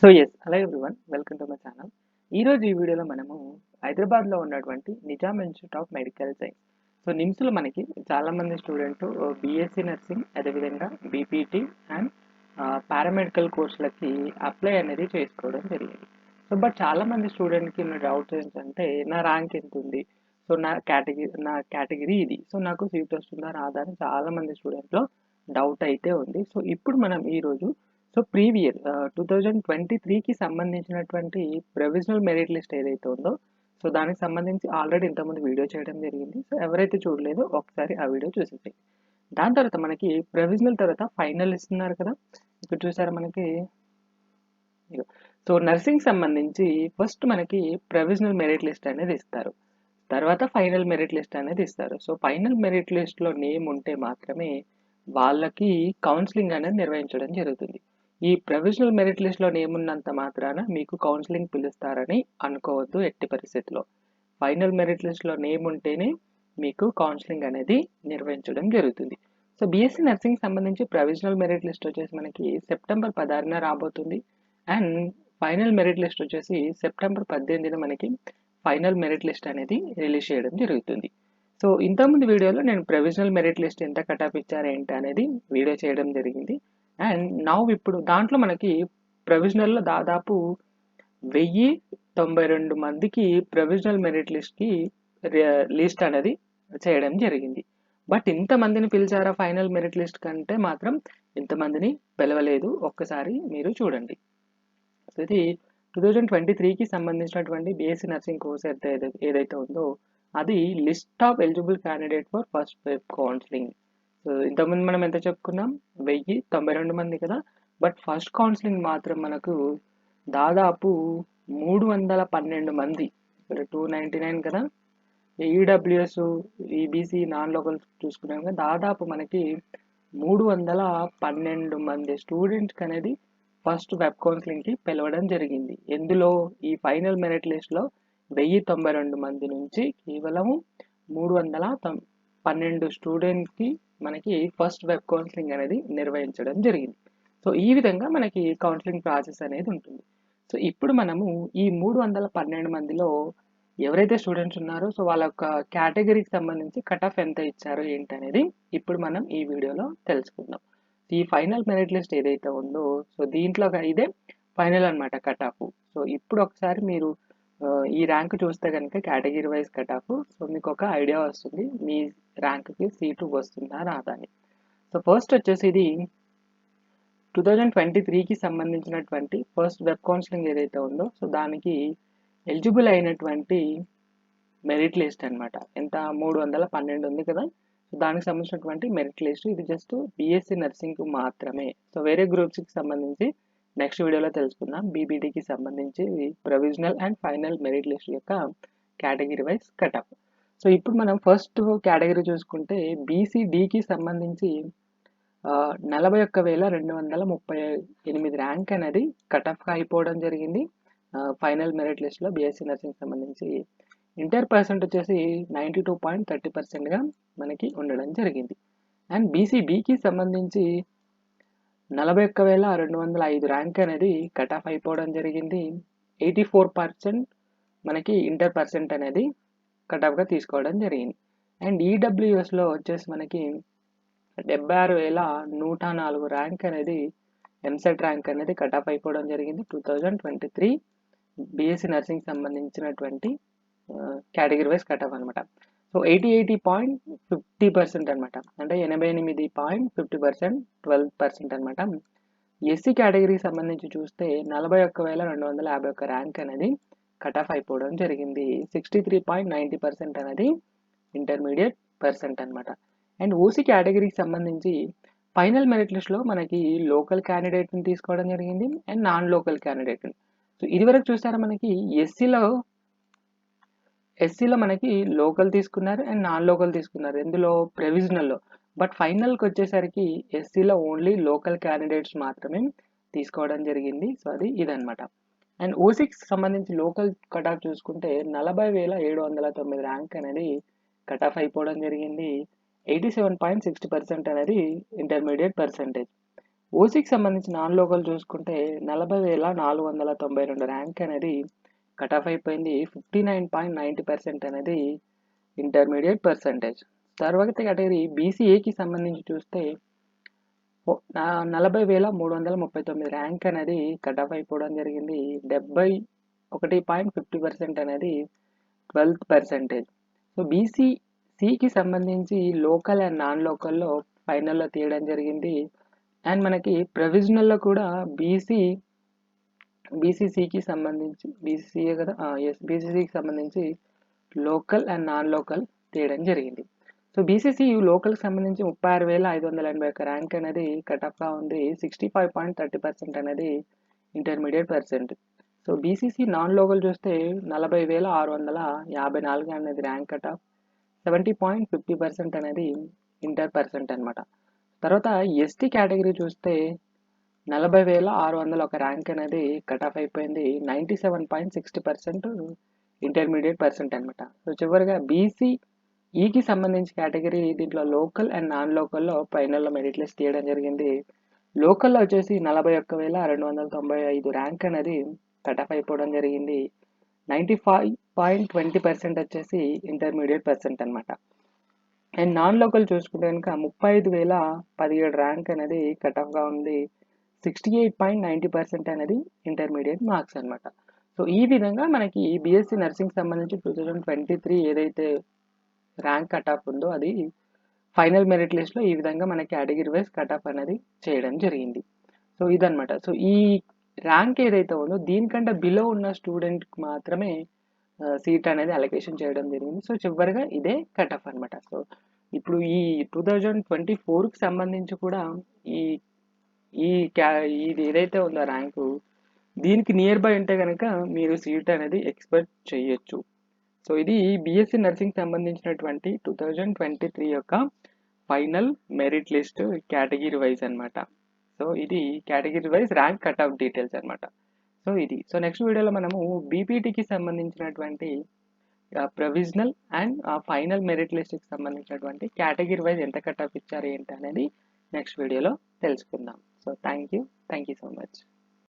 Hello everyone, welcome to my channel. ఈరోజు ఈ వీడియోలో మనము హైదరాబాద్లో ఉన్నటువంటి Nizam institute of medical science. నిమ్స్లో మనకి చాలామంది స్టూడెంట్ బీఎస్సీ నర్సింగ్, అదేవిధంగా బీపీటీ అండ్ పారామెడికల్ కోర్సులకి అప్లై అనేది చేసుకోవడం జరిగింది. బట్ చాలామంది స్టూడెంట్కి ఉన్న డౌట్ ఏంటంటే, నా ర్యాంక్ ఎంత ఉంది, నా కేటగిరీ ఇది, నాకు సీట్ వస్తుందా రాదా అని చాలామంది స్టూడెంట్లో డౌట్ అయితే ఉంది. ఇప్పుడు మనం ఈరోజు ప్రీవియస్ 2023కి సంబంధించినటువంటి ప్రొవిజనల్ మెరిట్ లిస్ట్ ఏదైతే ఉందో, దానికి సంబంధించి ఆల్రెడీ ఇంతకుముందు వీడియో చేయడం జరిగింది. ఎవరైతే చూడలేదో ఒకసారి ఆ వీడియో చూసేసేయండి. దాని తర్వాత మనకి ప్రొవిజనల్ తర్వాత ఫైనల్ ఇస్తున్నారు కదా, ఇక్కడ చూసారా మనకి. నర్సింగ్ సంబంధించి ఫస్ట్ మనకి ప్రొవిజనల్ మెరిట్ లిస్ట్ అనేది ఇస్తారు, తర్వాత ఫైనల్ మెరిట్ లిస్ట్ అనేది ఇస్తారు. ఫైనల్ మెరిట్ లిస్ట్లో నేమ్ ఉంటే మాత్రమే వాళ్ళకి కౌన్సిలింగ్ అనేది నిర్వహించడం జరుగుతుంది. ఈ ప్రొవిజనల్ మెరిట్ లిస్ట్లో నేమ్ ఉన్నంత మాత్రాన మీకు కౌన్సిలింగ్ పిలుస్తారని అనుకోవద్దు ఎట్టి పరిస్థితిలో. ఫైనల్ మెరిట్ లిస్ట్లో నేమ్ ఉంటేనే మీకు కౌన్సిలింగ్ అనేది నిర్వహించడం జరుగుతుంది. బీఎస్సీ నర్సింగ్ సంబంధించి ప్రొవిజనల్ మెరిట్ లిస్ట్ వచ్చేసి మనకి సెప్టెంబర్ 16న రాబోతుంది. అండ్ ఫైనల్ మెరిట్ లిస్ట్ వచ్చేసి సెప్టెంబర్ 18న మనకి ఫైనల్ మెరిట్ లిస్ట్ అనేది రిలీజ్ చేయడం జరుగుతుంది. ఇంతకుముందు వీడియోలో నేను ప్రొవిజనల్ మెరిట్ లిస్ట్ ఎంత కటాఫ్ ఇచ్చారు ఏంటి అనేది వీడియో చేయడం జరిగింది. అండ్ ఇప్పుడు దాంట్లో మనకి ప్రొవిజనల్లో దాదాపు 1092 మందికి ప్రొవిజనల్ మెరిట్ లిస్ట్ అనేది చేయడం జరిగింది. బట్ ఇంతమందిని పిలిచారా ఫైనల్ మెరిట్ లిస్ట్ కంటే మాత్రం ఇంతమందిని పిలవలేదు. ఒక్కసారి మీరు చూడండి. ఇది 2023కి సంబంధించినటువంటి బీఎస్సీ నర్సింగ్ కోర్స్ ఏదైతే ఉందో అది list of eligible candidate for first web counselling. ఇంతకుముందు మనం ఎంత చెప్పుకున్నాం, 1092 మంది కదా. బట్ ఫస్ట్ కౌన్సిలింగ్ మాత్రం మనకు దాదాపు 312 మంది, ఇక్కడ 299 కదా. ఈడబ్ల్యూఎస్, ఈబీసీ, నాన్ లోకల్ చూసుకున్నాం కదా, దాదాపు మనకి 312 మంది స్టూడెంట్స్కి అనేది ఫస్ట్ వెబ్ కౌన్సిలింగ్కి పిలవడం జరిగింది. ఎందులో ఈ ఫైనల్ మెరిట్ లిస్ట్లో 1092 మంది నుంచి కేవలం 312 స్టూడెంట్స్కి మనకి ఫస్ట్ వెబ్ కౌన్సిలింగ్ అనేది నిర్వహించడం జరిగింది. ఈ విధంగా మనకి కౌన్సిలింగ్ ప్రాసెస్ అనేది ఉంటుంది. ఇప్పుడు మనము ఈ 312 మందిలో ఎవరైతే స్టూడెంట్స్ ఉన్నారో వాళ్ళ యొక్క కేటగిరీకి సంబంధించి కట్ ఆఫ్ ఎంత ఇచ్చారో ఏంటి అనేది ఇప్పుడు మనం ఈ వీడియోలో తెలుసుకుందాం. ఈ ఫైనల్ మెరిట్ లిస్ట్ ఏదైతే ఉందో దీంట్లో ఇదే ఫైనల్ అనమాట కట్ ఆఫ్. ఇప్పుడు ఒకసారి మీరు ఈ ర్యాంక్ చూస్తే కనుక కేటగిరీ వైజ్ కట్ ఆఫ్, మీకు ఒక ఐడియా వస్తుంది మీ ర్యాంక్కి సీటు వస్తుందా రాదా అని. ఫస్ట్ వచ్చేసి ఇది 2023కి సంబంధించినటువంటి ఫస్ట్ వెబ్ కౌన్సిలింగ్ ఏదైతే ఉందో దానికి ఎలిజిబుల్ అయినటువంటి మెరిట్ లిస్ట్ అనమాట. ఎంత 312 ఉంది కదా, దానికి సంబంధించినటువంటి మెరిట్ లిస్ట్. ఇది జస్ట్ బీఎస్సీ నర్సింగ్కు మాత్రమే. వేరే గ్రూప్స్కి సంబంధించి నెక్స్ట్ వీడియోలో తెలుసుకుందాం. బీబీడీకి సంబంధించి provisional and final merit list యొక్క కేటగిరీ వైజ్ కటప్. ఇప్పుడు మనం ఫస్ట్ కేటగిరీ చూసుకుంటే బీసీడీకి సంబంధించి 41,238 ర్యాంక్ అనేది కటఫ్గా అయిపోవడం జరిగింది ఫైనల్ మెరిట్ లిస్ట్లో బీఎస్సీ నర్సింగ్ సంబంధించి. ఇంటర్ పర్సెంట్ వచ్చేసి 92.30%గా మనకి ఉండడం జరిగింది. అండ్ బీసీబీకి సంబంధించి 41,205 ర్యాంక్ అనేది కట్ ఆఫ్ అయిపోవడం జరిగింది. 84% మనకి ఇంటర్ పర్సెంట్ అనేది కట్ ఆఫ్గా తీసుకోవడం జరిగింది. అండ్ ఈడబ్ల్యూఎస్లో వచ్చేసి మనకి 76,104 ర్యాంక్ అనేది ఎంసెట్ ర్యాంక్ అనేది కట్ ఆఫ్ అయిపోవడం జరిగింది 2023 బీఎస్సీ నర్సింగ్ సంబంధించినటువంటి కేటగిరీ వైజ్ కట్ ఆఫ్ అనమాట. 80% అనమాట, అంటే 88.50%, 12% అనమాట. ఎస్సీ కేటగిరీకి సంబంధించి చూస్తే 41,251 ర్యాంక్ అనేది కట్ ఆఫ్ అయిపోవడం జరిగింది. 63.90% అనేది ఇంటర్మీడియట్ పర్సెంట్ అనమాట. అండ్ ఓసీ కేటగిరీకి సంబంధించి ఫైనల్ మెరిట్ లిస్ట్లో మనకి లోకల్ క్యాండిడేట్ని తీసుకోవడం జరిగింది అండ్ నాన్ లోకల్ క్యాండిడేట్ని. ఇదివరకు చూసారా మనకి ఎస్సీలో మనకి లోకల్ తీసుకున్నారు అండ్ నాన్ లోకల్ తీసుకున్నారు, ఎందులో ప్రొవిజనల్లో. బట్ ఫైనల్కి వచ్చేసరికి ఎస్సీలో ఓన్లీ లోకల్ క్యాండిడేట్స్ మాత్రమే తీసుకోవడం జరిగింది. అది ఇదనమాట. అండ్ ఓసీకి సంబంధించి లోకల్ కట్ ఆఫ్ చూసుకుంటే 40,709 ర్యాంక్ అనేది కట్ ఆఫ్ అయిపోవడం జరిగింది. 87.60% అనేది ఇంటర్మీడియట్ పర్సెంటేజ్. ఓసీకి సంబంధించి నాన్ లోకల్ చూసుకుంటే 40,492 ర్యాంక్ అనేది కట్ ఆఫ్ అయిపోయింది. 59.90% అనేది ఇంటర్మీడియట్ పర్సంటేజ్. తర్వాత కేటగిరీ బీసీఏకి సంబంధించి చూస్తే 40,339 ర్యాంక్ అనేది కట్ ఆఫ్ అయిపోవడం జరిగింది. 71.50% అనేది 12th పర్సంటేజ్. సో బీసీసీకి సంబంధించి లోకల్ అండ్ నాన్ లోకల్లో ఫైనల్లో తీయడం జరిగింది. అండ్ మనకి ప్రొవిజనల్లో కూడా బీసీసీకి సంబంధించి బీసీసీఏ కదా, బీసీసీకి సంబంధించి లోకల్ అండ్ నాన్ లోకల్ తీయడం జరిగింది. సో బీసీసీ లోకల్కి సంబంధించి 36,581 ర్యాంక్ అనేది కట్ ఆఫ్గా ఉంది. 65.30% అనేది intermediate percent. So BCC non local చూస్తే 40,654 అనేది ర్యాంక్ కట్ ఆఫ్. 70.50% అనేది ఇంటర్ పర్సెంట్ అనమాట. తర్వాత ఎస్టీ కేటగిరీ చూస్తే 40,601 ర్యాంక్ అనేది కట్ ఆఫ్ అయిపోయింది. 97.60% ఇంటర్మీడియట్ పర్సెంట్ అనమాట. సో చివరిగా బీసీఈకి సంబంధించి కేటగిరీ దీంట్లో లోకల్ అండ్ నాన్ లోకల్లో ఫైనల్లో మెరిట్ లిస్ట్ తీయడం జరిగింది. లోకల్లో వచ్చేసి 41,295 ర్యాంక్ అనేది కట్ ఆఫ్ అయిపోవడం జరిగింది. 95.20% వచ్చేసి ఇంటర్మీడియట్ పర్సెంట్ అనమాట. అండ్ నాన్ లోకల్ చూసుకుంటే కనుక 35,017 ర్యాంక్ అనేది కట్ ఆఫ్గా ఉంది. 68.90% అనేది ఇంటర్మీడియట్ మార్క్స్ అనమాట. సో ఈ విధంగా మనకి బీఎస్సీ నర్సింగ్ సంబంధించి 2023 ఏదైతే ర్యాంక్ కట్ ఆఫ్ ఉందో అది ఫైనల్ మెరిట్ లిస్ట్లో ఈ విధంగా మనకి కేటగిరీ వైజ్ కట్ ఆఫ్ అనేది చేయడం జరిగింది. సో ఇదనమాట. సో ఈ ర్యాంక్ ఏదైతే ఉందో దీనికంటే బిలో ఉన్న స్టూడెంట్కి మాత్రమే సీట్ అనేది అలొకేషన్ చేయడం జరిగింది. సో చివరిగా ఇదే కట్ ఆఫ్ అనమాట. సో ఇప్పుడు ఈ 2024కి సంబంధించి కూడా ఈ ఈ ఇది ఏదైతే ఉందో ర్యాంకు దీనికి నియర్ బై ఉంటే కనుక మీరు సీట్ అనేది ఎక్స్పెక్ట్ చేయొచ్చు. సో ఇది బీఎస్సీ నర్సింగ్ సంబంధించినటువంటి 2023 యొక్క final merit list category wise అనమాట. సో ఇది category wise rank cut off details అనమాట. సో ఇది. సో నెక్స్ట్ వీడియోలో మనము బీపీటీకి సంబంధించినటువంటి ప్రొవిజనల్ అండ్ ఫైనల్ మెరిట్ లిస్ట్కి సంబంధించినటువంటి కేటగిరీ వైజ్ ఎంత కట్ ఆఫ్ ఇచ్చారు ఏంటి అనేది నెక్స్ట్ వీడియోలో తెలుసుకుందాం. So thank you so much.